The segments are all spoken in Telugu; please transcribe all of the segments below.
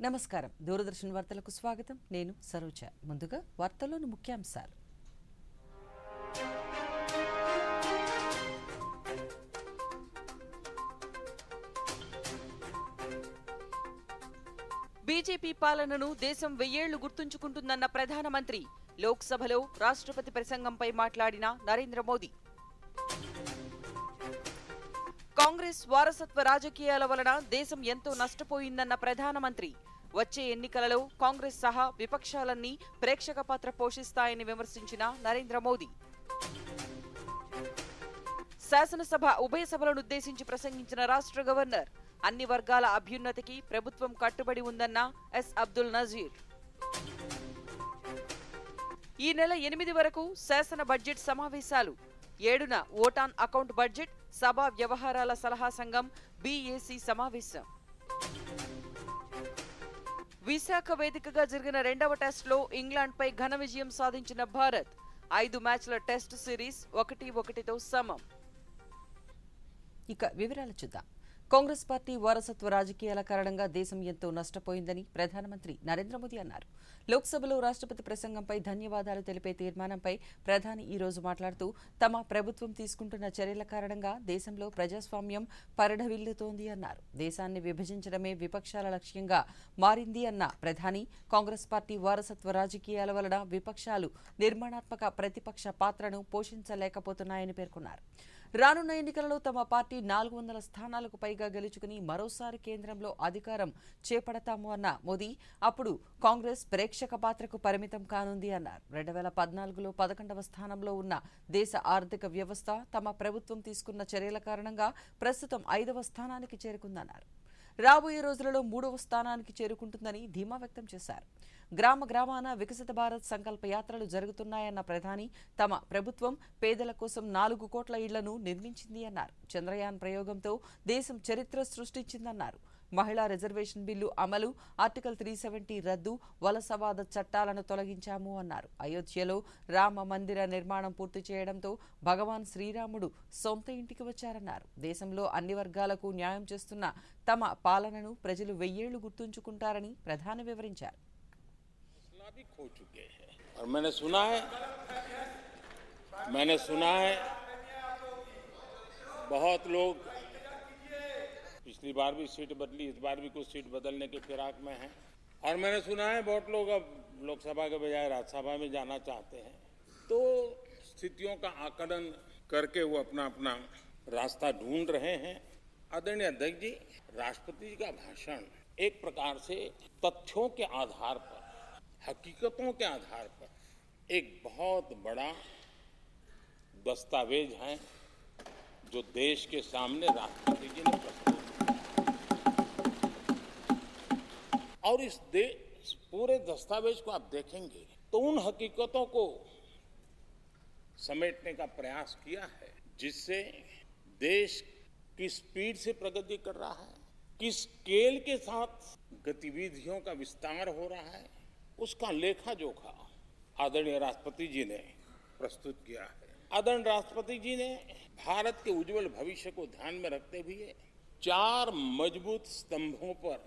నమస్కారం దూరదర్శన్ వార్తలకు స్వాగతం నేను సరోజ ముందుగా వార్తల్లోని ముఖ్యాంశాలు బీజేపీ పాలనను దేశం 1000 ఏళ్లు గుర్తుంచుకుంటుందన్న ప్రధానమంత్రి లోక్సభలో రాష్ట్రపతి ప్రసంగంపై మాట్లాడిన నరేంద్ర మోదీ కాంగ్రెస్ వారసత్వ రాజకీయాల వలన దేశం ఎంతో నష్టపోయిందన్న ప్రధానమంత్రి వచ్చే ఎన్నికలలో కాంగ్రెస్ సహా విపక్షాలన్నీ ప్రేక్షక పాత్ర పోషిస్తాయని విమర్శించిన నరేంద్ర మోదీ శాసనసభ ఉభయ సభలనుద్దేశించి ప్రసంగించిన రాష్ట్ర గవర్నర్ అన్ని వర్గాల అభ్యున్నతికి ప్రభుత్వం కట్టుబడి ఉందన్న ఎస్ అబ్దుల్ నజీర్ ఈ నెల 8 వరకు శాసన బడ్జెట్ సమావేశాలు 7న ఓటాన్ అకౌంట్ బడ్జెట్ సభా వ్యవహారాల సలహా సంఘం బీఏసీ సమావేశం విశాఖ వేదికగా జరిగిన రెండవ టెస్టులో ఇంగ్లాండ్పై ఘన విజయం సాధించిన భారత్ 5 మ్యాచ్ల టెస్ట్ సిరీస్ 1-1తో సమం. ఇక వివరాలు చూద్దాం. కాంగ్రెస్ పార్టీ వారసత్వ రాజకీయాల కారణంగా దేశం ఎంతో నష్టపోయిందని ప్రధానమంత్రి నరేంద్ర మోదీ అన్నారు. లోక్సభలో రాష్ట్రపతి ప్రసంగంపై ధన్యవాదాలు తెలిపే తీర్మానంపై ప్రధాని ఈ రోజు మాట్లాడుతూ తమ ప్రభుత్వం తీసుకుంటున్న చర్యల కారణంగా దేశంలో ప్రజాస్వామ్యం పరిఢవిల్లుతోంది అన్నారు. దేశాన్ని విభజించడమే విపక్షాల లక్ష్యంగా మారింది అన్న ప్రధాని కాంగ్రెస్ పార్టీ వారసత్వ రాజకీయాల వలన విపక్షాలు నిర్మాణాత్మక ప్రతిపక్ష పాత్రను పోషించలేకపోతున్నాయని పేర్కొన్నారు. రానున్న ఎన్నికలలో తమ పార్టీ 400 స్థానాలకు పైగా గెలుచుకుని మరోసారి కేంద్రంలో అధికారం చేపడతాము అన్న మోదీ అప్పుడు కాంగ్రెస్ ప్రేక్షక పాత్రకు పరిమితం కానుంది అన్నారు. 2014లో 11వ స్థానంలో ఉన్న దేశ ఆర్థిక వ్యవస్థ తమ ప్రభుత్వం తీసుకున్న చర్యల కారణంగా ప్రస్తుతం 5వ స్థానానికి చేరుకుందన్నారు. రాబోయే రోజులలో 3వ స్థానానికి చేరుకుంటుందని ధీమా వ్యక్తం చేశారు. గ్రామ గ్రామాన వికసిత భారత్ సంకల్ప యాత్రలు జరుగుతున్నాయన్న ప్రధాని తమ ప్రభుత్వం పేదల కోసం 4 కోట్ల ఇళ్లను నిర్మించింది అన్నారు. చంద్రయాన్ ప్రయోగంతో దేశం చరిత్ర సృష్టించిందన్నారు. మహిళా రిజర్వేషన్ బిల్లు అమలు, ఆర్టికల్ 370 రద్దు, వలసవాద చట్టాలను తొలగించాము అన్నారు. అయోధ్యలో రామ మందిర నిర్మాణం పూర్తి చేయడంతో భగవాన్ శ్రీరాముడు సొంత ఇంటికి వచ్చారన్నారు. దేశంలో అన్ని వర్గాలకు న్యాయం చేస్తున్న తమ పాలనను ప్రజలు 1000 ఏళ్లు గుర్తుంచుకుంటారని ప్రధాని వివరించారు. खो चुके हैं और मैंने सुना है बहुत लोग पिछली बार भी सीट बदली, इस बार भी कुछ सीट बदलने के फिराक में हैं और मैंने सुना है बहुत लोग अब लोकसभा के बजाय राज्यसभा में जाना चाहते हैं. तो स्थितियों का आकलन करके वो अपना अपना रास्ता ढूंढ रहे हैं. आदरणीय अध्यक्ष जी, राष्ट्रपति जी का भाषण एक प्रकार से तथ्यों के आधार पर, हकीकतों के आधार पर एक बहुत बड़ा दस्तावेज है जो देश के सामने राष्ट्रपति जी ने प्रस्तुत किया. और इस पूरे दस्तावेज को आप देखेंगे तो उन हकीकतों को समेटने का प्रयास किया है जिससे देश किस स्पीड से प्रगति कर रहा है, किस स्केल के साथ गतिविधियों का विस्तार हो रहा है, उसका लेखा जोखा आदरणीय राष्ट्रपति जी ने प्रस्तुत किया है. आदरणीय राष्ट्रपति जी ने भारत के उज्जवल भविष्य को ध्यान में रखते हुए 4 मजबूत स्तंभों पर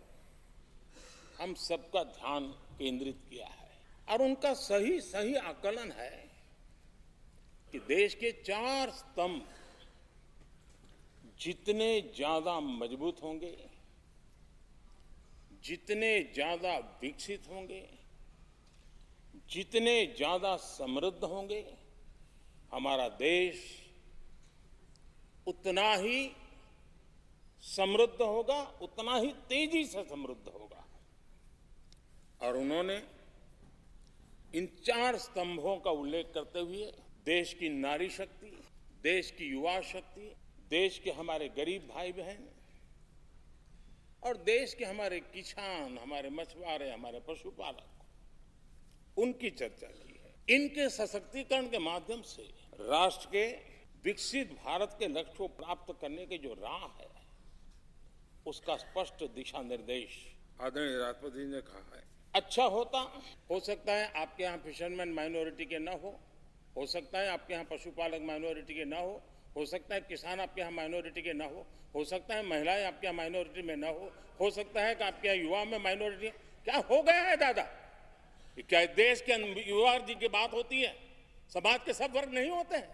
हम सबका ध्यान केंद्रित किया है और उनका सही आकलन है कि देश के 4 स्तंभ जितने ज्यादा मजबूत होंगे, जितने ज्यादा विकसित होंगे, जितने ज्यादा समृद्ध होंगे, हमारा देश उतना ही समृद्ध होगा, उतना ही तेजी से समृद्ध होगा. और उन्होंने इन 4 स्तंभों का उल्लेख करते हुए देश की नारी शक्ति, देश की युवा शक्ति, देश के हमारे गरीब भाई बहन और देश के हमारे किसान, हमारे मछुआरे, हमारे पशुपालक, उनकी चर्चा की है. इनके सशक्तिकरण के माध्यम से राष्ट्र के विकसित भारत के लक्ष्य को प्राप्त करने की जो राह है उसका स्पष्ट दिशा निर्देश आदरणीय राष्ट्रपति जी ने कहा है. अच्छा हो सकता है आपके यहाँ फिशरमैन माइनॉरिटी के न हो सकता है आपके यहाँ पशुपालक माइनॉरिटी के न हो सकता है किसान आपके यहाँ माइनॉरिटी के न हो सकता है महिलाएं आपके यहाँ माइनॉरिटी में न हो सकता है कि आपके यहाँ युवा में माइनॉरिटी क्या हो गया है दादा? क्या देश के युवा जी की बात होती है? समाज के सब वर्ग नहीं होते हैं?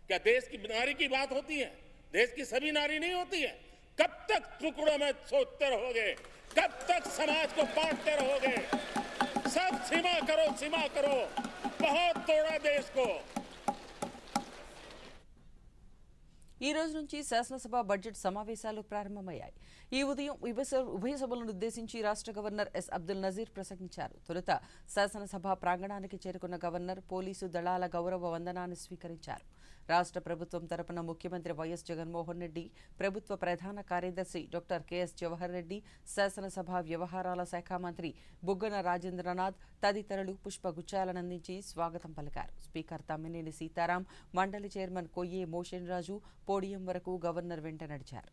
क्या देश की नारी की बात होती है? देश की सभी नारी नहीं होती है? कब तक टुकड़ों में सोचते रहोगे? कब तक समाज को बांटते रहोगे? सब सीमा करो, बहुत तोड़ा देश को। ఈ రోజు నుంచి శాసనసభ బడ్జెట్ సమావేశాలు ప్రారంభమయ్యాయి. ఈ ఉదయం ఉభయ సభలను ఉద్దేశించి రాష్ట్ర గవర్నర్ ఎస్ అబ్దుల్ నజీర్ ప్రసంగించారు. తొలుత శాసనసభ ప్రాంగణానికి చేరుకున్న గవర్నర్ పోలీసు దళాల గౌరవ వందనాన్ని స్వీకరించారు. రాష్ట్ర ప్రభుత్వం తరపున ముఖ్యమంత్రి వైఎస్ జగన్మోహన్ రెడ్డి, ప్రభుత్వ ప్రధాన కార్యదర్శి డాక్టర్ కెఎస్ జవహర్ రెడ్డి, శాసనసభ వ్యవహారాల శాఖ మంత్రి బుగ్గన రాజేంద్రనాథ్ తదితరులు పుష్పగుచ్చాలను అందించి స్వాగతం పలికారు. స్పీకర్ తమ్మినేని సీతారాం, మండలి చైర్మన్ కొయ్యే మోషన్ రాజు పోడియం వరకు గవర్నర్ వెంట నడిచారు.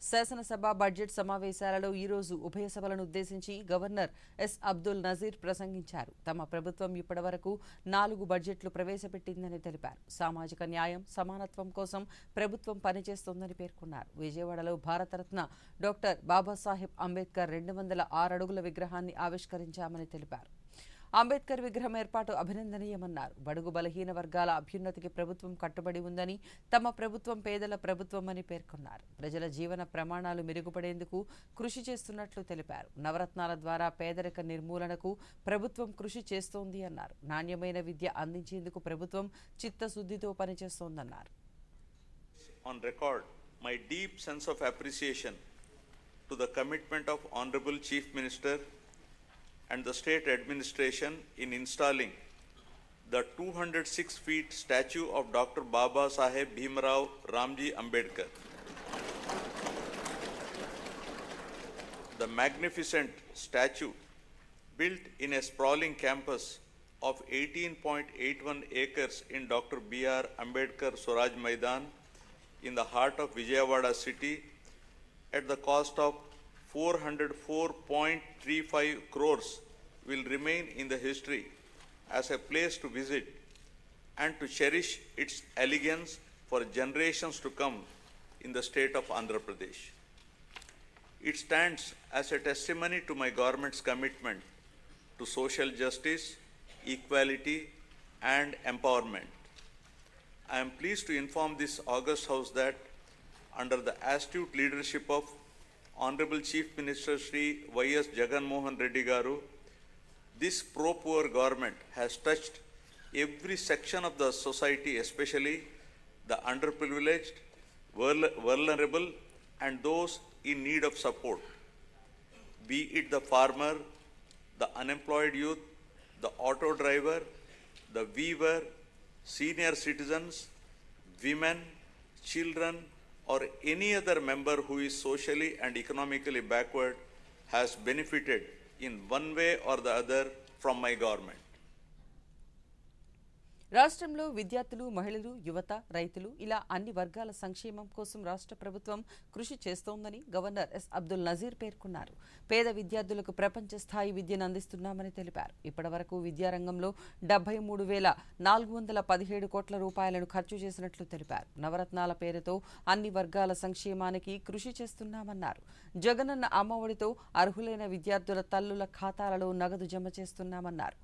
శాసనసభ బడ్జెట్ సమావేశాలలో ఈరోజు ఉభయ సభలను ఉద్దేశించి గవర్నర్ ఎస్ అబ్దుల్ నజీర్ ప్రసంగించారు. తమ ప్రభుత్వం ఇప్పటివరకు 4 బడ్జెట్లు ప్రవేశపెట్టిందని తెలిపారు. సామాజిక న్యాయం, సమానత్వం కోసం ప్రభుత్వం పనిచేస్తోందని పేర్కొన్నారు. విజయవాడలో భారతరత్న డాక్టర్ బాబాసాహెబ్ అంబేద్కర్ 206 అడుగుల విగ్రహాన్ని ఆవిష్కరించామని తెలిపారు. అంబేద్కర్ విగ్రహం ఏర్పాటు అభినందనీయమన్నారు. బడుగు బలహీన వర్గాల అభ్యున్నతికి ప్రభుత్వం కట్టుబడి ఉందని, తమ ప్రభుత్వం పేదల ప్రభుత్వం అని పేర్కొన్నారు. ప్రజల జీవన ప్రమాణాలు మెరుగుపడేందుకు కృషి చేస్తున్నట్లు తెలిపారు. నవరత్నాల ద్వారా పేదరిక నిర్మూలనకు ప్రభుత్వం కృషి చేస్తోంది అన్నారు. నాణ్యమైన విద్య అందించేందుకు ప్రభుత్వం చిత్తశుద్ధితో పనిచేస్తోందన్నారు. On record my deep sense of appreciation to the commitment of Honorable Chief Minister and the state administration in installing the 206 feet statue of Dr. Baba Saheb Bhimrao Ramji Ambedkar. The magnificent statue, built in a sprawling campus of 18.81 acres in Dr. B.R. Ambedkar Swaraj Maidan in the heart of Vijayawada city at the cost of 404.35 crores will remain in the history as a place to visit and to cherish its elegance for generations to come in the state of Andhra Pradesh. It stands as a testimony to my government's commitment to social justice, equality and empowerment. I am pleased to inform this august house that under the astute leadership of Honorable Chief Minister Shri Y.S. Jagan Mohan Reddy Garu, this pro-poor government has touched every section of the society, especially the underprivileged, vulnerable and those in need of support. Be it the farmer, the unemployed youth, the auto driver, the weaver, senior citizens, women, children, or any other member who is socially and economically backward has benefited in one way or the other from my government. రాష్ట్రంలో విద్యార్థులు, మహిళలు, యువత, రైతులు ఇలా అన్ని వర్గాల సంక్షేమం కోసం రాష్ట్ర ప్రభుత్వం కృషి చేస్తోందని గవర్నర్ ఎస్ అబ్దుల్ నజీర్ పేర్కొన్నారు. పేద విద్యార్థులకు ప్రపంచ స్థాయి విద్యను అందిస్తున్నామని తెలిపారు. ఇప్పటివరకు విద్యారంగంలో 73,417 కోట్ల రూపాయలను ఖర్చు చేసినట్లు తెలిపారు. నవరత్నాల పేరుతో అన్ని వర్గాల సంక్షేమానికి కృషి చేస్తున్నామన్నారు. జగనన్న అమ్మఒడితో అర్హులైన విద్యార్థుల తల్లుల ఖాతాలలో నగదు జమ చేస్తున్నామన్నారు.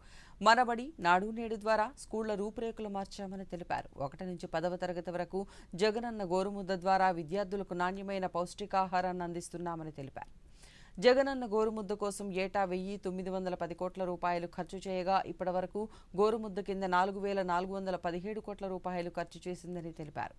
మనబడి, నాడు నేడు ద్వారా స్కూళ్ల రూపురేఖలు మార్చామని తెలిపారు. 1 నుంచి 10వ తరగతి వరకు జగనన్న గోరుముద్ద ద్వారా విద్యార్థులకు నాణ్యమైన పౌష్టికాహారాన్ని అందిస్తున్నామని తెలిపారు. జగనన్న గోరుముద్ద కోసం ఏటా 1,910 కోట్ల రూపాయలు ఖర్చు చేయగా ఇప్పటివరకు గోరుముద్ద కింద 4,417 కోట్ల రూపాయలు ఖర్చు చేసిందని తెలిపారు.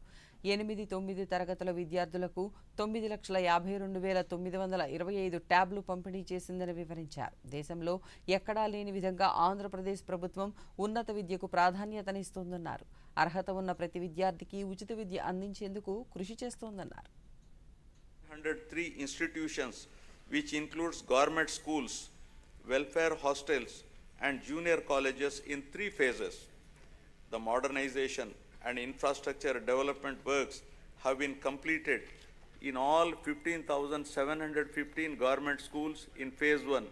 8-9 తరగతుల విద్యార్థులకు 9,52,925 ట్యాబ్లు పంపిణీ చేసిందని వివరించారు. దేశంలో ఎక్కడా లేని విధంగా ఆంధ్రప్రదేశ్ ప్రభుత్వం ఉన్నత విద్యకు ప్రాధాన్యతనిస్తోందన్నారు. అర్హత ఉన్న ప్రతి విద్యార్థికి ఉచిత విద్య అందించేందుకు కృషి చేస్తోందన్నారు. 103 institutions which includes government schools, welfare hostels, and junior colleges in 3 phases. The modernization and infrastructure development works have been completed in all 15,715 government schools in phase 1,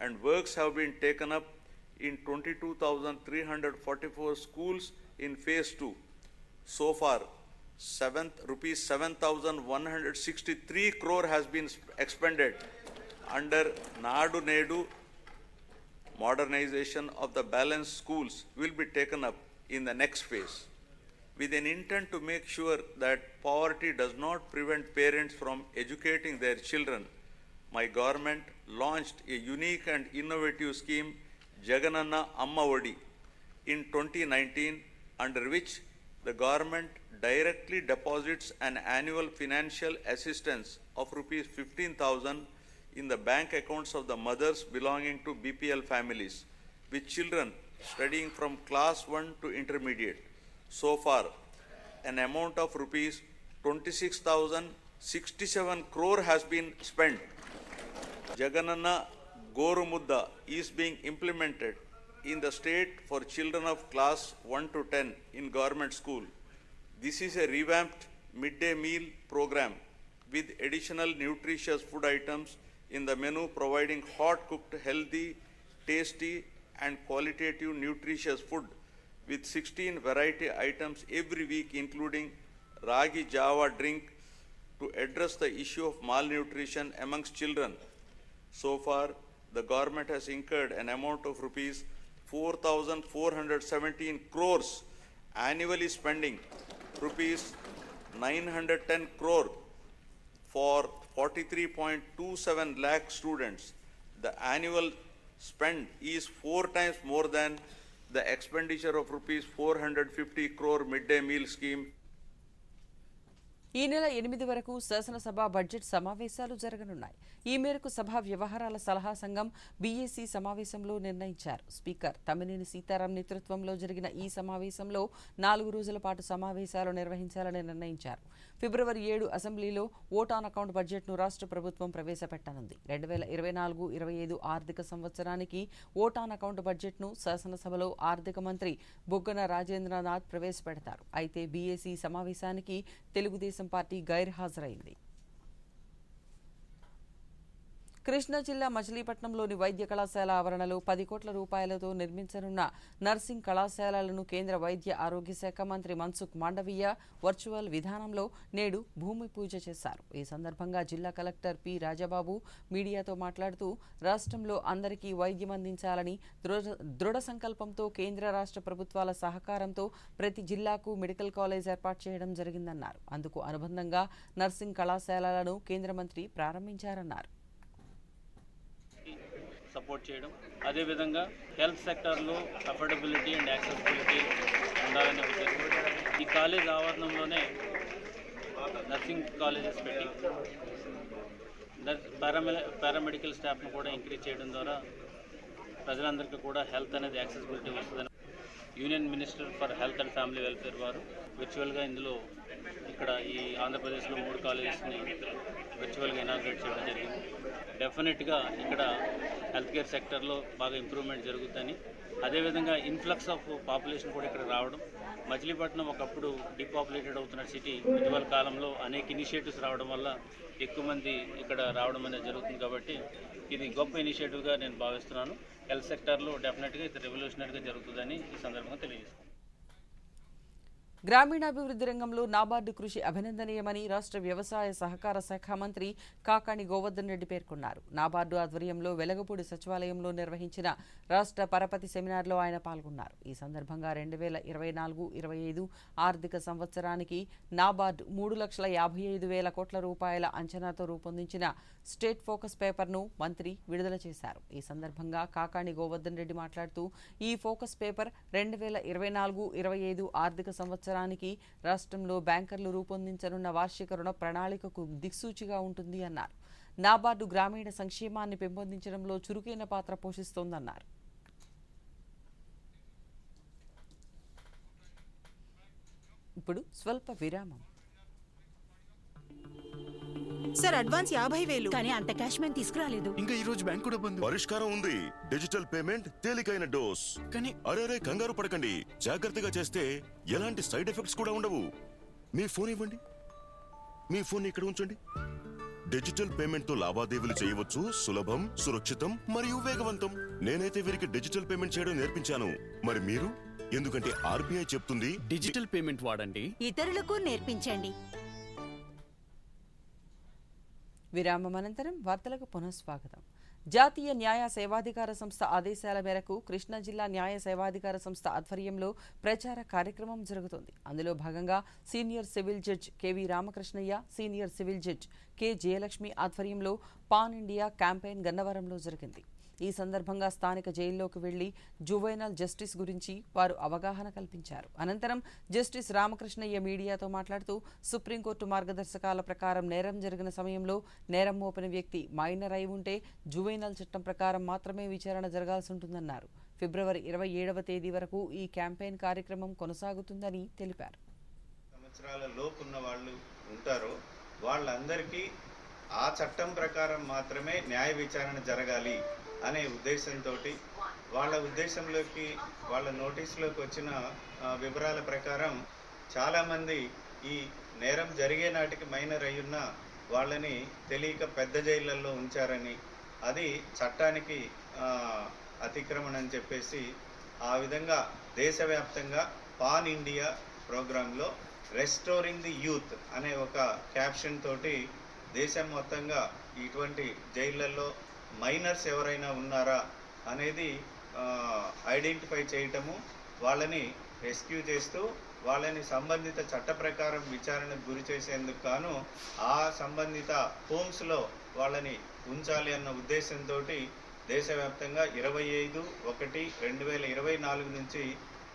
and works have been taken up in 22,344 schools in phase 2. So far, rupees 7,163 crore has been expended under Nadu Nedu. Modernization of the balanced schools will be taken up in the next phase, with an intent to make sure that poverty does not prevent parents from educating their children. My government launched a unique and innovative scheme, Jagananna Amma Odi, in 2019, under which the government directly deposits an annual financial assistance of rupees 15,000 in the bank accounts of the mothers belonging to BPL families with children studying from class 1 to intermediate. So far, an amount of rupees 26,067 crore has been spent. Jagananna Gorumudda is being implemented in the state for children of class 1 to 10 in government school. This is a revamped midday meal program with additional nutritious food items in the menu, providing hot cooked, healthy, tasty and qualitative nutritious food with 16 variety items every week, including Ragi Java drink to address the issue of malnutrition amongst children. So far, the government has incurred an amount of rupees 4,417 crores, annually spending rupees 910 crore for 43.27 lakh students. The annual spend is 4 times more than the expenditure of rupees 450 crore midday meal scheme. ఈ నెల 8 వరకు శాసనసభ బడ్జెట్ సమావేశాలు జరగనున్నాయి. ఈ మేరకు సభా వ్యవహారాల సలహా సంఘం బీఏసీ సమావేశంలో నిర్ణయించారు. స్పీకర్ తమ్మినేని సీతారాం నేతృత్వంలో జరిగిన ఈ సమావేశంలో 4 రోజుల పాటు సమావేశాలు నిర్వహించాలని నిర్ణయించారు. ఫిబ్రవరి 7 అసెంబ్లీలో ఓట్ ఆన్ అకౌంట్ బడ్జెట్ను రాష్ట్ర ప్రభుత్వం ప్రవేశపెట్టనుంది. 2024-25 ఆర్థిక సంవత్సరానికి ఓట్ ఆన్ అకౌంట్ బడ్జెట్ను శాసనసభలో ఆర్థిక మంత్రి బుగ్గన రాజేంద్రనాథ్ ప్రవేశపెడతారు. అయితే బీఏసీ సమావేశానికి తెలుగుదేశం పార్టీ గైర్హాజరైంది. కృష్ణా జిల్లా మచిలీపట్నంలోని వైద్య కళాశాల ఆవరణలో 10 కోట్ల రూపాయలతో నిర్మించనున్న నర్సింగ్ కళాశాలలను కేంద్ర వైద్య ఆరోగ్య శాఖ మంత్రి మన్సుఖ్ మాండవీయ వర్చువల్ విధానంలో నేడు భూమి పూజ చేశారు. ఈ సందర్భంగా జిల్లా కలెక్టర్ పి రాజబాబు మీడియాతో మాట్లాడుతూ రాష్ట్రంలో అందరికీ వైద్యం అందించాలని దృఢ సంకల్పంతో కేంద్ర రాష్ట్ర ప్రభుత్వాల సహకారంతో ప్రతి జిల్లాకు మెడికల్ కాలేజ్ ఏర్పాటు చేయడం జరిగిందన్నారు. అందుకు అనుబంధంగా నర్సింగ్ కళాశాలలను కేంద్ర మంత్రి ప్రారంభించారన్నారు. సపోర్ట్ చేయడం, అదేవిధంగా హెల్త్ సెక్టర్లో అఫోర్డబిలిటీ అండ్ యాక్సెసిబిలిటీ ఉండాలనే ఉద్దేశం. ఈ కాలేజ్ ఆవరణంలోనే నర్సింగ్ కాలేజెస్ పెట్టి పారామెడికల్ స్టాఫ్ను కూడా ఇంక్రీజ్ చేయడం ద్వారా ప్రజలందరికీ కూడా హెల్త్ అనేది యాక్సెసిబిలిటీ వస్తుందని union minister for health and family welfare వారు విర్చువల్గా ఇందులో ఇక్కడ ఈ ఆంధ్రప్రదేశ్లో 3 కాలేజెస్ని విర్చువల్గా ఇనాగ్రేట్ చేయడం జరిగింది. డెఫినెట్గా ఇక్కడ హెల్త్ కేర్ సెక్టర్లో బాగా ఇంప్రూవ్మెంట్ జరుగుతుందని, అదేవిధంగా ఇన్ఫ్లక్స్ ఆఫ్ పాపులేషన్ కూడా ఇక్కడ రావడం. మచిలీపట్నం ఒకప్పుడు డిపాపులేటెడ్ అవుతున్న సిటీ ఇటీవల కాలంలో అనేక ఇనిషియేటివ్స్ రావడం వల్ల ఎక్కువ మంది ఇక్కడ రావడం అనేది జరుగుతుంది. కాబట్టి ఇది గొప్ప ఇనిషియేటివ్గా నేను భావిస్తున్నాను. హెల్త్ సెక్టర్లో డెఫినెట్గా ఇది రెవల్యూషనరీగా జరుగుతుందని ఈ సందర్భంగా తెలియజేస్తాను. గ్రామీణాభివృద్ధి రంగంలో నాబార్డు కృషి అభినందనీయమని రాష్ట్ర వ్యవసాయ సహకార శాఖ మంత్రి కాకాణి గోవర్ధన్ రెడ్డి పేర్కొన్నారు. నాబార్డు ఆధ్వర్యంలో వెలగపూడి సచివాలయంలో నిర్వహించిన రాష్ట్ర పరపతి సెమినార్లో ఆయన పాల్గొన్నారు. ఈ సందర్భంగా 2024-25 ఆర్థిక సంవత్సరానికి నాబార్డు 3,55,000 కోట్ల రూపాయల అంచనాతో రూపొందించిన స్టేట్ ఫోకస్ పేపర్ను మంత్రి విడుదల చేశారు. ఈ సందర్భంగా కాకాణి గోవర్ధన్ రెడ్డి మాట్లాడుతూ ఈ ఫోకస్ పేపర్ 2024-25 ఆర్థిక సంవత్సరానికి రాష్ట్రంలో బ్యాంకర్లు రూపొందించనున్న వార్షిక రుణ ప్రణాళికకు దిక్సూచిగా ఉంటుంది అన్నారు. నాబార్డు గ్రామీణ సంక్షేమాన్ని పెంపొందించడంలో చురుకైన పాత్ర పోషిస్తోందన్నారు. ఇప్పుడు స్వల్ప విరామం. Sir advance 50,000. కానీ అంత క్యాష్ మేము తీసుకురాలేదు. ఇంకా ఈ రోజు బ్యాంక్ కూడా బంద్. పరిష్కారం ఉంది. డిజిటల్ పేమెంట్ తేలికైన డోస్. కానీ అరే కంగారు పడకండి. జాగ్రత్తగా చేస్తే ఎలాంటి సైడ్ ఎఫెక్ట్స్ కూడా ఉండవు. మీ ఫోన్ ఇవ్వండి. మీ ఫోన్ ఇక్కడ ఉంచండి. డిజిటల్ పేమెంట్ తో లావాదేవీలు చేయవచ్చు. సులభం, సురక్షితం మరియు వేగవంతం. నేనైతే వీరికి డిజిటల్ పేమెంట్ చేయడం నేర్పించాను. మరి మీరు? ఎందుకంటే ఆర్బీఐ చెప్తుంది డిజిటల్ పేమెంట్ వాడండి, ఇతరులకు నేర్పించండి. విరామం అనంతరం వార్తలకు పునఃస్వాగతం. జాతీయ న్యాయ సేవాధికార సంస్థ ఆదేశాల మేరకు కృష్ణా జిల్లా న్యాయ సేవాధికార సంస్థ ఆధ్వర్యంలో ప్రచార కార్యక్రమం జరుగుతుంది. అందులో భాగంగా senior civil judge KV Ramakrishnaiah, senior civil judge K Jayalakshmi ఆధ్వర్యంలో పాన్ ఇండియా క్యాంపెయిన్ గన్నవరంలో జరిగింది. ఈ సందర్భంగా స్థానిక జైల్లోకి వెళ్లి జువైనల్ జస్టిస్ గురించి వారు అవగాహన కల్పించారు. అనంతరం జస్టిస్ రామకృష్ణయ్య మీడియాతో మాట్లాడుతూ సుప్రీంకోర్టు మార్గదర్శకాల ప్రకారం నేరం జరిగిన సమయంలో నేరం మోపిన వ్యక్తి మైనర్ అయి ఉంటే జువైనల్ చట్టం ప్రకారం మాత్రమే విచారణ జరగాల్సి ఉంటుందన్నారు. ఫిబ్రవరి 27వ తేదీ వరకు ఈ క్యాంపెయిన్ కార్యక్రమం కొనసాగుతుందని తెలిపారు. సంవత్సరాల లోపు ఉన్న వాళ్ళు ఉంటారో వాళ్ళందరికీ ఆ చట్టం ప్రకారం మాత్రమే న్యాయ విచారణ జరగాలి అనే ఉద్దేశంతో వాళ్ళ నోటీసులోకి వచ్చిన వివరాల ప్రకారం చాలామంది ఈ నేరం జరిగే నాటికి మైనర్ అయ్యున్న వాళ్ళని తెలియక పెద్ద జైళ్ళల్లో ఉంచారని, అది చట్టానికి అతిక్రమణ అని చెప్పేసి ఆ విధంగా దేశవ్యాప్తంగా పాన్ ఇండియా ప్రోగ్రాంలో రెస్టోరింగ్ ది యూత్ అనే ఒక క్యాప్షన్ తోటి దేశం మొత్తంగా ఇటువంటి జైళ్ళల్లో మైనర్స్ ఎవరైనా ఉన్నారా అనేది ఐడెంటిఫై చేయటము, వాళ్ళని రెస్క్యూ చేస్తూ వాళ్ళని సంబంధిత చట్ట ప్రకారం విచారణకు గురి చేసేందుకు గాను ఆ సంబంధిత హోమ్స్లో వాళ్ళని ఉంచాలి అన్న ఉద్దేశంతో దేశవ్యాప్తంగా 25/1/2024 నుంచి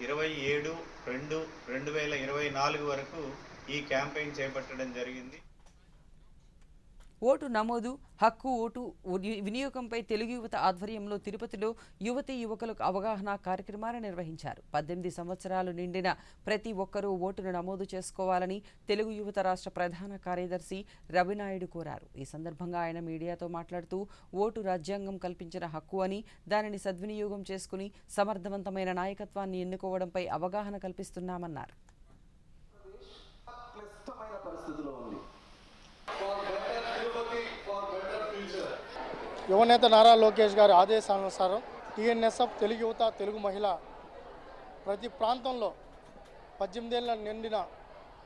27/2/2024 వరకు ఈ క్యాంపెయిన్ చేపట్టడం జరిగింది. ఓటు నమోదు, హక్కు ఓటు వినియోగంపై తెలుగు యువత ఆధ్వర్యంలో తిరుపతిలో యువతీ యువకులకు అవగాహన కార్యక్రమాలు నిర్వహించారు. 18 సంవత్సరాలు నిండిన ప్రతి ఒక్కరూ ఓటును నమోదు చేసుకోవాలని తెలుగు యువత రాష్ట్ర ప్రధాన కార్యదర్శి రవినాయుడు కోరారు. ఈ సందర్భంగా ఆయన మీడియాతో మాట్లాడుతూ ఓటు రాజ్యాంగం కల్పించిన హక్కు అని, దానిని సద్వినియోగం చేసుకుని సమర్థవంతమైన నాయకత్వాన్ని ఎన్నుకోవడంపై అవగాహన కల్పిస్తున్నామన్నారు. యువనేత నారా లోకేష్ గారి ఆదేశానుసారం టీఎన్ఎస్ఎఫ్ తెలుగు యువత, తెలుగు మహిళ ప్రతి ప్రాంతంలో 18 ఏళ్ళ నిండిన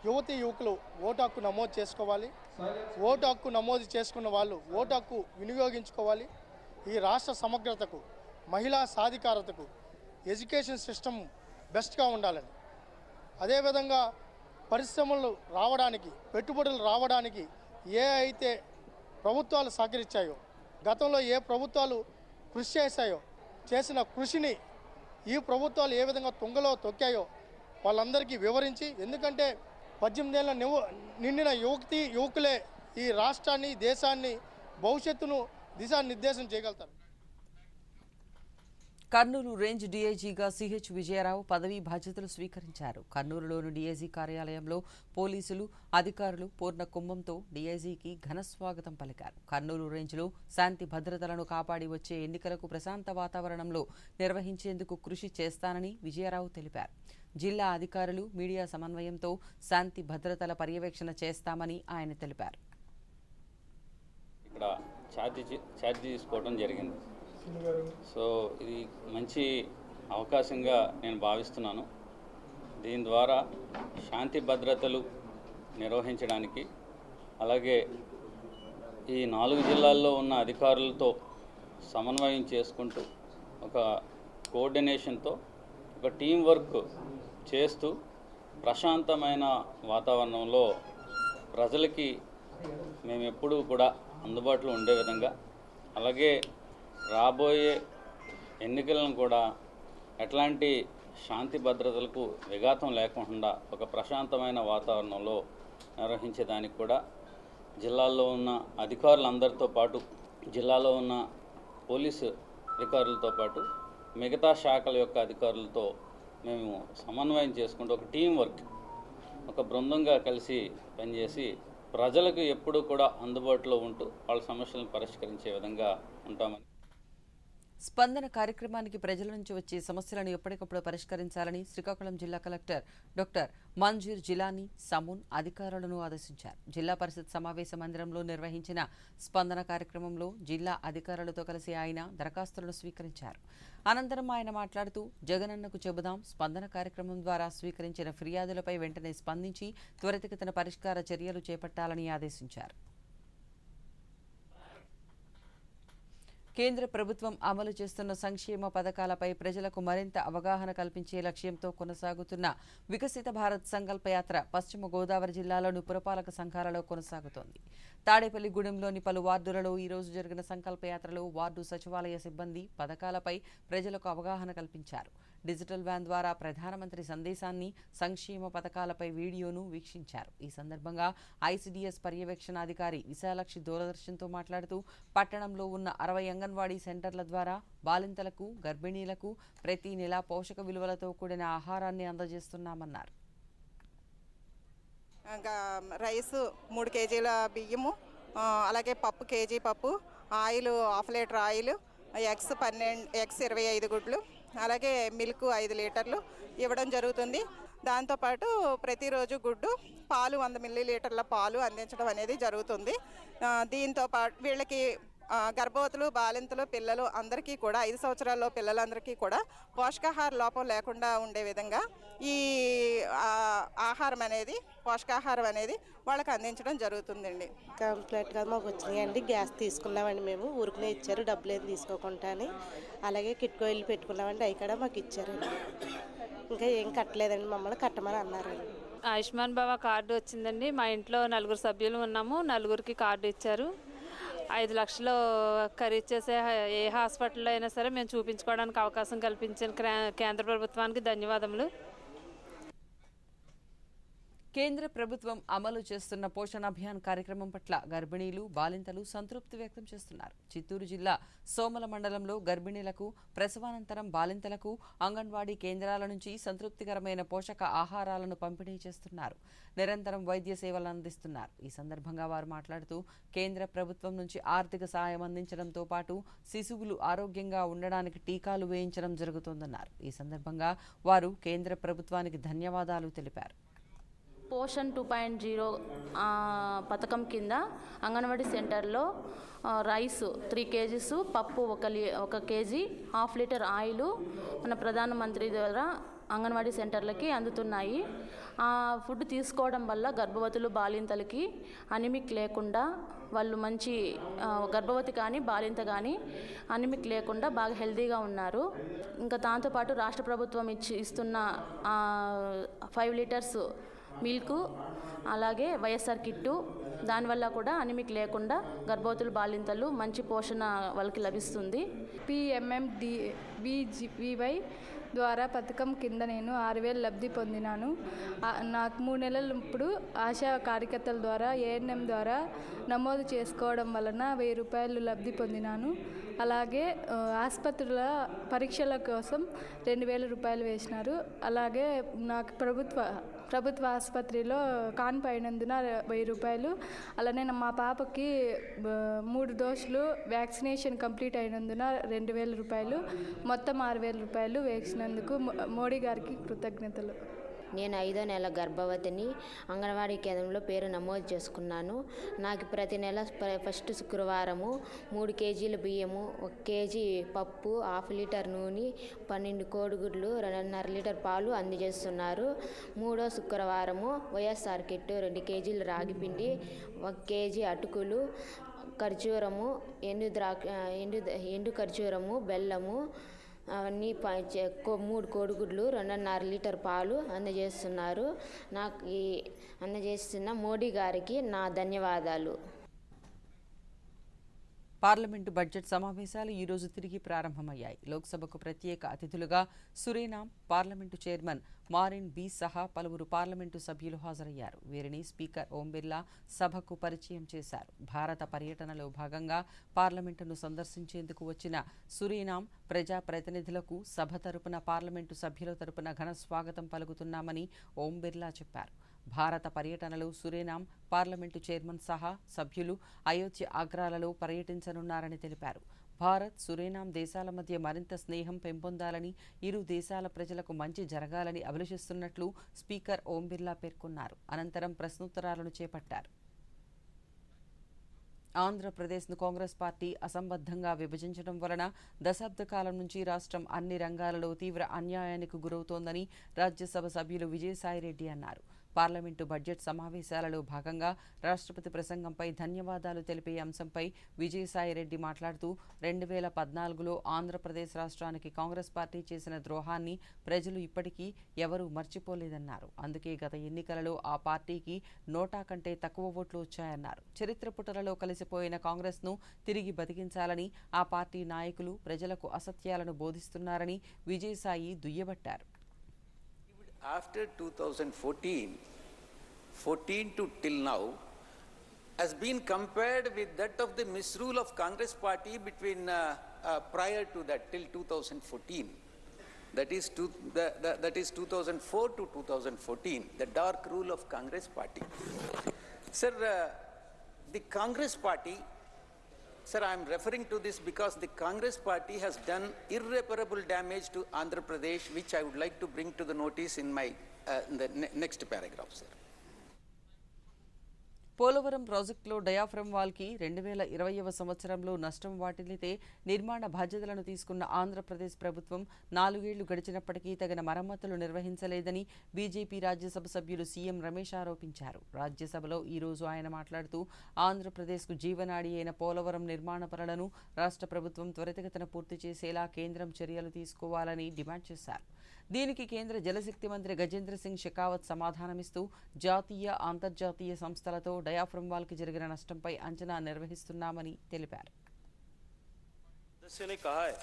యువతీ యువకులు ఓటు హక్కు నమోదు చేసుకోవాలి. ఓటు హక్కు నమోదు చేసుకున్న వాళ్ళు ఓటు హక్కు వినియోగించుకోవాలి. ఈ రాష్ట్ర సమగ్రతకు, మహిళా సాధికారతకు ఎడ్యుకేషన్ సిస్టమ్ బెస్ట్గా ఉండాలని, అదేవిధంగా పరిశ్రమలు రావడానికి, పెట్టుబడులు రావడానికి ఏ అయితే ప్రభుత్వాలు సహకరించాయో, గతంలో ఏ ప్రభుత్వాలు కృషి చేసిన కృషిని ఈ ప్రభుత్వాలు ఏ విధంగా తుంగలో తొక్కాయో వాళ్ళందరికీ వివరించి, ఎందుకంటే 18 ఏళ్ళ నిండిన యువకులే ఈ రాష్ట్రాన్ని, దేశాన్ని, భవిష్యత్తును దిశానిర్దేశం చేయగలుగుతారు. కర్నూలు రేంజ్ డీఐజీగా సిహెచ్ విజయరావు పదవీ బాధ్యతలు స్వీకరించారు. కర్నూలులోని డీఐజీ కార్యాలయంలో పోలీసులు, అధికారులు పూర్ణ కుంభంతో డీఐజీకి ఘన స్వాగతం పలికారు. కర్నూలు రేంజ్లో శాంతి భద్రతలను కాపాడి వచ్చే ఎన్నికలకు ప్రశాంత వాతావరణంలో నిర్వహించేందుకు కృషి చేస్తానని విజయరావు తెలిపారు. జిల్లా అధికారులు, మీడియా సమన్వయంతో శాంతి భద్రతల పర్యవేక్షణ చేస్తామని ఆయన తెలిపారు. ఇక్కడ ఛార్జ్ తీసుకోవడం జరిగింది. సో ఇది మంచి అవకాశంగా నేను భావిస్తున్నాను. దీని ద్వారా శాంతి భద్రతలు నిర్వహించడానికి, అలాగే ఈ 4 జిల్లాల్లో ఉన్న అధికారులతో సమన్వయం చేసుకుంటూ ఒక కోఆర్డినేషన్తో ఒక టీం వర్క్ చేస్తూ ప్రశాంతమైన వాతావరణంలో ప్రజలకి మేము ఎప్పుడూ కూడా అందుబాటులో ఉండే విధంగా, అలాగే రాబోయే ఎన్నికలను కూడా ఎట్లాంటి శాంతి భద్రతలకు విఘాతం లేకుండా ఒక ప్రశాంతమైన వాతావరణంలో నిర్వహించేదానికి కూడా జిల్లాల్లో ఉన్న అధికారులందరితో పాటు, జిల్లాలో ఉన్న పోలీసు అధికారులతో పాటు మిగతా శాఖల యొక్క అధికారులతో మేము సమన్వయం చేసుకుంటూ ఒక టీం వర్క్, ఒక బృందంగా కలిసి పనిచేసి ప్రజలకు ఎప్పుడూ కూడా అందుబాటులో ఉంటూ వాళ్ళ సమస్యలను పరిష్కరించే విధంగా ఉంటామని. స్పందన కార్యక్రమానికి ప్రజల నుంచి వచ్చే సమస్యలను ఎప్పటికప్పుడు పరిష్కరించాలని శ్రీకాకుళం జిల్లా కలెక్టర్ డాక్టర్ మంజూర్ జిలానీ సమూన్ అధికారులను ఆదేశించారు. జిల్లా పరిషత్ సమావేశ మందిరంలో నిర్వహించిన స్పందన కార్యక్రమంలో జిల్లా అధికారులతో కలిసి ఆయన దరఖాస్తులను స్వీకరించారు. అనంతరం ఆయన మాట్లాడుతూ జగనన్నకు చెబుదాం స్పందన కార్యక్రమం ద్వారా స్వీకరించిన ఫిర్యాదులపై వెంటనే స్పందించి త్వరితగతిన పరిష్కార చర్యలు చేపట్టాలని ఆదేశించారు. కేంద్ర ప్రభుత్వం అమలు చేస్తున్న సంక్షేమ పథకాలపై ప్రజలకు మరింత అవగాహన కల్పించే లక్ష్యంతో కొనసాగుతున్న వికసిత భారత్ సంకల్ప యాత్ర పశ్చిమ గోదావరి జిల్లాలోని పురపాలక సంఘాలలో కొనసాగుతోంది. తాడేపల్లిగూడెంలోని పలు వార్డులలో ఈరోజు జరిగిన సంకల్ప యాత్రలో వార్డు సచివాలయ సిబ్బంది పథకాలపై ప్రజలకు అవగాహన కల్పించారు. డిజిటల్ వ్యాన్ ద్వారా ప్రధానమంత్రి సందేశాన్ని, సంక్షేమ పథకాలపై వీడియోను వీక్షించారు. ఈ సందర్భంగా ఐసిడిఎస్ పర్యవేక్షణాధికారి విశాలాక్షి దూరదర్శన్తో మాట్లాడుతూ పట్టణంలో ఉన్న 60 అంగన్వాడీ సెంటర్ల ద్వారా బాలింతలకు, గర్భిణీలకు ప్రతి నెల పోషక విలువలతో కూడిన ఆహారాన్ని అందజేస్తున్నామన్నారు. రైసు 3 కేజీల బియ్యము, అలాగే పప్పు కేజీ పప్పు, ఆయిల్ 1/2 లీటర్ ఆయిల్, ఎగ్స్ 25 గుడ్లు, అలాగే మిల్క్ 5 లీటర్లు ఇవ్వడం జరుగుతుంది. దాంతోపాటు ప్రతిరోజు గుడ్డు, పాలు 100 మిల్లీలీటర్ల పాలు అందించడం అనేది జరుగుతుంది. దీంతో పాటు వీళ్ళకి గర్భవతులు, బాలింతలు, పిల్లలు అందరికీ కూడా 5 సంవత్సరాల్లో పిల్లలందరికీ కూడా పోషకాహార లోపం లేకుండా ఉండే విధంగా ఈ ఆహారం అనేది, పోషకాహారం అనేది వాళ్ళకి అందించడం జరుగుతుందండి. కంప్లీట్గా మాకు వచ్చినాయండి. గ్యాస్ తీసుకున్నామండి, మేము ఊరికనే ఇచ్చారు, డబ్బులు ఏం తీసుకోకుండా. అలాగే కిట్కోయిలు పెట్టుకున్నామండి, అవి కూడా మాకు ఇచ్చారండి. ఇంకా ఏం కట్టలేదండి, మమ్మల్ని కట్టమని అన్నారండి. ఆయుష్మాన్ భవ కార్డు వచ్చిందండి. మా ఇంట్లో 4 సభ్యులు ఉన్నాము, 4కి కార్డు ఇచ్చారు. 5 లక్షలు ఖరీదు చేసే ఏ హాస్పిటల్లో అయినా సరే మేము చూపించుకోవడానికి అవకాశం కల్పించిన కేంద్ర ప్రభుత్వానికి ధన్యవాదములు. కేంద్ర ప్రభుత్వం అమలు చేస్తున్న పోషణ అభియాన్ కార్యక్రమం పట్ల గర్భిణీలు, బాలింతలు సంతృప్తి వ్యక్తం చేస్తున్నారు. చిత్తూరు జిల్లా సోమల మండలంలో గర్భిణీలకు, ప్రసవానంతరం బాలింతలకు అంగన్వాడీ కేంద్రాల నుంచి సంతృప్తికరమైన పోషక ఆహారాలను పంపిణీ చేస్తున్నారు. నిరంతరం వైద్య సేవలు అందిస్తున్నారు. ఈ సందర్భంగా వారు మాట్లాడుతూ కేంద్ర ప్రభుత్వం నుంచి ఆర్థిక సాయం అందించడంతో పాటు శిశువులు ఆరోగ్యంగా ఉండడానికి టీకాలు వేయించడం జరుగుతోందన్నారు. ఈ సందర్భంగా వారు కేంద్ర ప్రభుత్వానికి ధన్యవాదాలు తెలిపారు. పోషన్ 2.0 పథకం కింద అంగన్వాడీ సెంటర్లో రైస్ 3 కేజీస్, పప్పు 1 కేజీ, 1/2 లీటర్ ఆయిల్ మన ప్రధానమంత్రి ద్వారా అంగన్వాడీ సెంటర్లకి అందుతున్నాయి. ఫుడ్ తీసుకోవడం వల్ల గర్భవతులు, బాలింతలకి అనిమిక్ లేకుండా, వాళ్ళు మంచి గర్భవతి కానీ బాలింత కానీ అనిమిక్ లేకుండా బాగా హెల్తీగా ఉన్నారు. ఇంకా దాంతోపాటు రాష్ట్ర ప్రభుత్వం ఇస్తున్న 5 లీటర్స్ మిల్క్, అలాగే వైఎస్ఆర్ కిట్టు, దానివల్ల కూడా అనిమిక్ లేకుండా గర్భవతులు, బాలింతలు మంచి పోషణ వాళ్ళకి లభిస్తుంది. PMMDVY ద్వారా పథకం కింద నేను 6,000 లబ్ధి పొందినాను. నాకు 3 నెలలు ఇప్పుడు ఆశా కార్యకర్తల ద్వారా, ANM ద్వారా నమోదు చేసుకోవడం వలన 1000 రూపాయలు లబ్ధి పొందినాను. అలాగే ఆసుపత్రుల పరీక్షల కోసం 2,000 రూపాయలు వేసినారు. అలాగే నాకు ప్రభుత్వ ఆసుపత్రిలో కాన్పు అయినందున 1000 రూపాయలు. అలానే మా పాపకి 3 డోసులు వ్యాక్సినేషన్ కంప్లీట్ అయినందున 2,000 రూపాయలు. మొత్తం 6,000 రూపాయలు వేసినందుకు మోడీ గారికి కృతజ్ఞతలు. నేను 5వ నెల గర్భవతిని. అంగన్వాడీ కేంద్రంలో పేరు నమోదు చేసుకున్నాను. నాకు ప్రతి నెల ఫస్ట్ శుక్రవారము 3 కేజీల బియ్యము, 1 కేజీ పప్పు, 1/2 లీటర్ నూనె, 12 కోడిగుడ్లు, 2.5 లీటర్ పాలు అందజేస్తున్నారు. 3వ శుక్రవారము వైఎస్ఆర్ కిట్టు 2 కేజీలు రాగిపిండి, 1 కేజీ అటుకులు, ఖర్జూరము, ఎండు ఖర్జూరము, బెల్లము, అవన్నీ 3 కోడిగుడ్లు, 2.5 లీటర్ పాలు అందజేస్తున్నారు. నాకు ఈ అందజేస్తున్న మోడీ గారికి నా ధన్యవాదాలు. పార్లమెంటు బడ్జెట్ సమావేశాలు ఈరోజు తిరిగి ప్రారంభమయ్యాయి. లోక్సభకు ప్రత్యేక అతిథులుగా Suriname parliament chairman Marin Bee సహా పలువురు పార్లమెంటు సభ్యులు హాజరయ్యారు. వీరిని స్పీకర్ ఓం బిర్లా సభకు పరిచయం చేశారు. భారత పర్యటనలో భాగంగా పార్లమెంటును సందర్శించేందుకు వచ్చిన సురీనామ్ ప్రజా ప్రతినిధులకు సభ తరపున, పార్లమెంటు సభ్యుల తరపున ఘన స్వాగతం పలుకుతున్నామని ఓం బిర్లా చెప్పారు. భారత పర్యటనలో సురేనాం పార్లమెంటు చైర్మన్ సహా సభ్యులు అయోధ్య ఆగ్రాలలో పర్యటించనున్నారని తెలిపారు. భారత్, సురేనాం దేశాల మధ్య మరింత స్నేహం పెంపొందాలని, ఇరు దేశాల ప్రజలకు మంచి జరగాలని అభిలషిస్తున్నట్లు స్పీకర్ ఓం బిర్లా పేర్కొన్నారు. అనంతరం ప్రశ్నోత్తరాలను చేపట్టారు. ఆంధ్రప్రదేశ్ను కాంగ్రెస్ పార్టీ అసంబద్ధంగా విభజించడం వలన దశాబ్ద కాలం నుంచి రాష్ట్రం అన్ని రంగాలలో తీవ్ర అన్యాయానికి గురవుతోందని రాజ్యసభ సభ్యులు విజయసాయిరెడ్డి అన్నారు. పార్లమెంటు బడ్జెట్ సమావేశాలలో భాగంగా రాష్ట్రపతి ప్రసంగంపై ధన్యవాదాలు తెలిపే అంశంపై విజయసాయిరెడ్డి మాట్లాడుతూ 2014లో ఆంధ్రప్రదేశ్ రాష్ట్రానికి కాంగ్రెస్ పార్టీ చేసిన ద్రోహాన్ని ప్రజలు ఇప్పటికీ ఎవరూ మర్చిపోలేదన్నారు. అందుకే గత ఎన్నికలలో ఆ పార్టీకి నోటా కంటే తక్కువ ఓట్లు వచ్చాయన్నారు. చరిత్ర పుటలలో కలిసిపోయిన కాంగ్రెస్ను తిరిగి బతికించాలని ఆ పార్టీ నాయకులు ప్రజలకు అసత్యాలను బోధిస్తున్నారని విజయసాయి దుయ్యబట్టారు. After 2014 to till now has been compared with that of the misrule of Congress party between prior to that till 2014. That is 2004 to 2014, the dark rule of Congress party. Sir, the Congress party, sir, I am referring to this because the Congress party has done irreparable damage to Andhra Pradesh, which I would like to bring to the notice in my next paragraph, sir. Polavaram ప్రాజెక్టులో డయాఫ్రమ్ వాల్కి 2020వ సంవత్సరంలో నష్టం వాటిల్లితే నిర్మాణ బాధ్యతలను తీసుకున్న ఆంధ్రప్రదేశ్ ప్రభుత్వం 4 ఏళ్లు గడిచినప్పటికీ తగిన మరమ్మతులు నిర్వహించలేదని బీజేపీ రాజ్యసభ సభ్యులు సీఎం రమేష్ ఆరోపించారు. రాజ్యసభలో ఈరోజు ఆయన మాట్లాడుతూ ఆంధ్రప్రదేశ్కు జీవనాడి అయిన పోలవరం నిర్మాణ పనులను రాష్ట్ర ప్రభుత్వం త్వరితగతిన పూర్తి చేసేలా కేంద్రం చర్యలు తీసుకోవాలని డిమాండ్ చేశారు. దీనికి కేంద్ర జలశక్తి మంత్రి గజేంద్ర సింగ్ షెకావత్ సమాధానమిస్తూ జాతీయ, అంతర్జాతీయ సంస్థలతో డయాఫ్రమ్ వాల్కి జరిగిన నష్టంపై అంచనా నిర్వహిస్తున్నామని తెలిపారు. सदस्य ने कहा है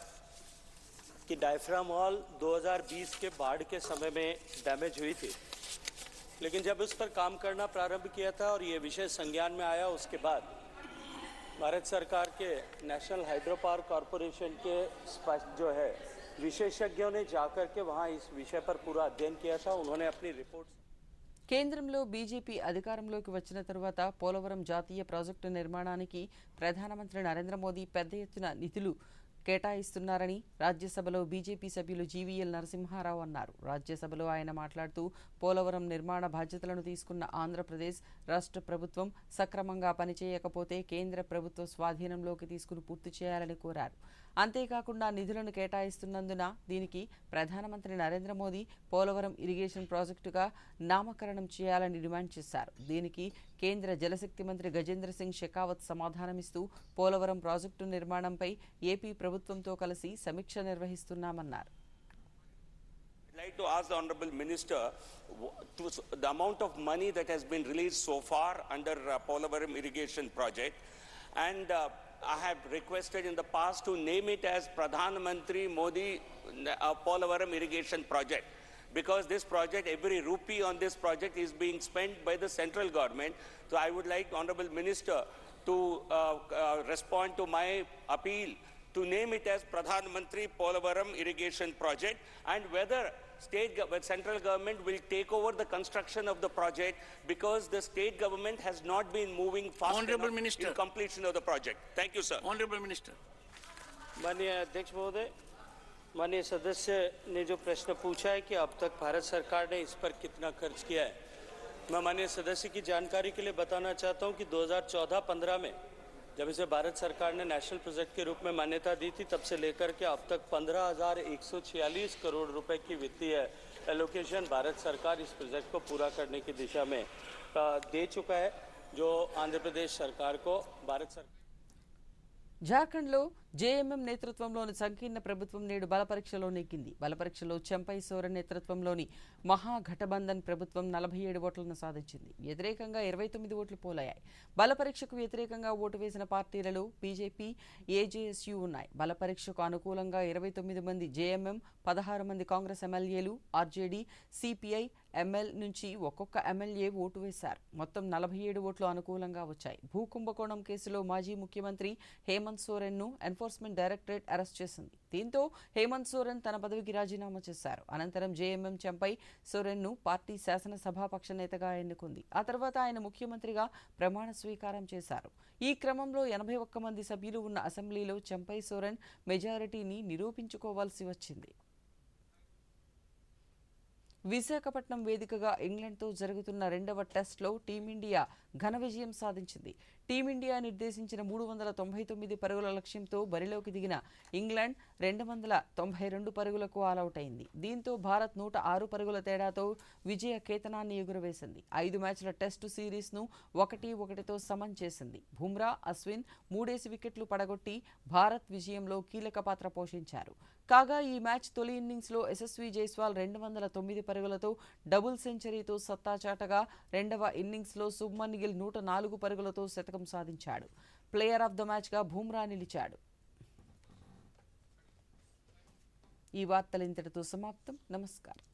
कि डायफ्राम वॉल 2020 के बाढ़ के समय में डैमेज हुई थी, लेकिन जब उस पर काम करना प्रारंभ किया था और ये विषय संज्ञान में आया, उसके बाद भारत सरकार के नेशनल हाइड्रो पावर कॉरपोरेशन के जो है विशेषज्ञों ने जाकर के वहाँ इस विषय पर पूरा अध्ययन किया था. उन्होंने अपनी रिपोर्ट కేంద్రంలో బీజేపీ అధికారంలోకి వచ్చిన తరువాత పోలవరం జాతీయ ప్రాజెక్టు నిర్మాణానికి ప్రధానమంత్రి నరేంద్ర మోదీ పెద్ద ఎత్తున నిధులు కేటాయిస్తున్నారని రాజ్యసభలో బీజేపీ సభ్యులు జీవీఎల్ నరసింహారావు అన్నారు. రాజ్యసభలో ఆయన మాట్లాడుతూ పోలవరం నిర్మాణ బాధ్యతలను తీసుకున్న ఆంధ్రప్రదేశ్ రాష్ట్ర ప్రభుత్వం సక్రమంగా పనిచేయకపోతే కేంద్ర ప్రభుత్వ స్వాధీనంలోకి తీసుకుని పూర్తి చేయాలని కోరారు. అంతేకాకుండా నిధులను కేటాయిస్తున్నందున దీనికి ప్రధానమంత్రి నరేంద్ర మోదీ పోలవరం ఇరిగేషన్ ప్రాజెక్టుగా నామకరణం చేయాలని డిమాండ్ చేశారు. దీనికి కేంద్ర జలశక్తి మంత్రి గజేంద్ర సింగ్ షెకావత్ సమాధానమిస్తూ పోలవరం ప్రాజెక్టు నిర్మాణంపై ఏపీ ప్రభుత్వంతో కలిసి సమీక్ష నిర్వహిస్తున్నామన్నారు. I'd like to ask the Honorable Minister the amount of money that has been released so far under Polavaram irrigation project, and I have requested in the past to name it as Pradhan Mantri Modi Polavaram irrigation project, because this project, every rupee on this project is being spent by the central government. So I would like Honorable Minister to respond to my appeal to name it as Pradhan Mantri Polavaram irrigation project, and whether central government will take over the construction of the project, because the state government has not been moving fast Honorable enough Minister. in completion of the project. Thank you, sir. Honorable Minister. माननीय अध्यक्ष महोदय, माननीय सदस्य ने जो प्रश्न पूछा है कि अब तक भारत सरकार ने इस पर कितना खर्च किया है, मैं माननीय सदस्य की जानकारी के लिए बताना चाहता हूं कि 2014-15 में जब इसे भारत सरकार ने नेशनल प्रोजेक्ट के रूप में मान्यता दी थी, तब से लेकर के अब तक 15,146 करोड़ रुपए की वित्तीय एलोकेशन भारत सरकार इस प्रोजेक्ट को पूरा करने की दिशा में दे चुका है, जो आंध्र प्रदेश सरकार को भारत सरकार జార్ఖండ్లో జేఎంఎం నేతృత్వంలోని సంకీర్ణ ప్రభుత్వం నేడు బలపరీక్షలో నెగ్గింది. బలపరీక్షలో చెంపై సోరెన్ నేతృత్వంలోని మహాగఠబంధన్ ప్రభుత్వం 47 ఓట్లను సాధించింది. వ్యతిరేకంగా 29 ఓట్లు పోలయ్యాయి. బలపరీక్షకు వ్యతిరేకంగా ఓటు వేసిన పార్టీలలో బీజేపీ, ఏజేఎస్యూ ఉన్నాయి. బలపరీక్షకు అనుకూలంగా 29 మంది జేఎంఎం, 16 మంది కాంగ్రెస్ ఎమ్మెల్యేలు, ఆర్జేడీ, సిపిఐ, ఎంఎల్ నుంచి ఒక్కొక్క ఎమ్మెల్యే ఓటు వేశారు. మొత్తం 47 ఓట్లు అనుకూలంగా వచ్చాయి. భూకుంభకోణం కేసులో మాజీ ముఖ్యమంత్రి హేమంత్ సోరెన్ను ఎన్ఫోర్స్మెంట్ ఎన్ఫోర్స్మెంట్ డైరెక్టరేట్ అరెస్ట్ చేసింది. దీంతో హేమంత్ సోరెన్ తన పదవికి రాజీనామా చేశారు. అనంతరం జేఎంఎం చంపై సోరెన్ను పార్టీ శాసనసభాపక్ష నేతగా ఎన్నుకుంది. ఆ తర్వాత ఆయన ముఖ్యమంత్రిగా ప్రమాణ స్వీకారం చేశారు. ఈ క్రమంలో 81 మంది సభ్యులు ఉన్న అసెంబ్లీలో చంపై సోరెన్ మెజారిటీని నిరూపించుకోవాల్సి వచ్చింది. విశాఖపట్నం వేదికగా ఇంగ్లాండ్తో జరుగుతున్న 2వ టెస్ట్లో టీమిండియా ఘన విజయం సాధించింది. టీమిండియా నిర్దేశించిన 399 పరుగుల లక్ష్యంతో బరిలోకి దిగిన ఇంగ్లాండ్ 292 పరుగులకు ఆలౌట్ అయింది. దీంతో భారత్ 106 పరుగుల తేడాతో విజయ కేతనాన్ని ఎగురవేసింది. 5 మ్యాచ్ల టెస్టు సిరీస్ను 1-1తో సమం చేసింది. బుమ్రా, అశ్విన్ 3 వికెట్లు పడగొట్టి భారత్ విజయంలో కీలక పాత్ర పోషించారు. కాగా ఈ మ్యాచ్ తొలి ఇన్నింగ్స్లో యశస్వి జైస్వాల్ 209 పరుగులతో డబుల్ సెంచరీతో సత్తా చాటగా 2వ ఇన్నింగ్స్లో శుభ్మన్ గిల్ 104 పరుగులతో శతకం సాధించాడు. ప్లేయర్ ఆఫ్ ద మ్యాచ్గా బుమ్రా నిలిచాడు. ఈ వార్తలు ఇంతటితో సమాప్తం. నమస్కారం.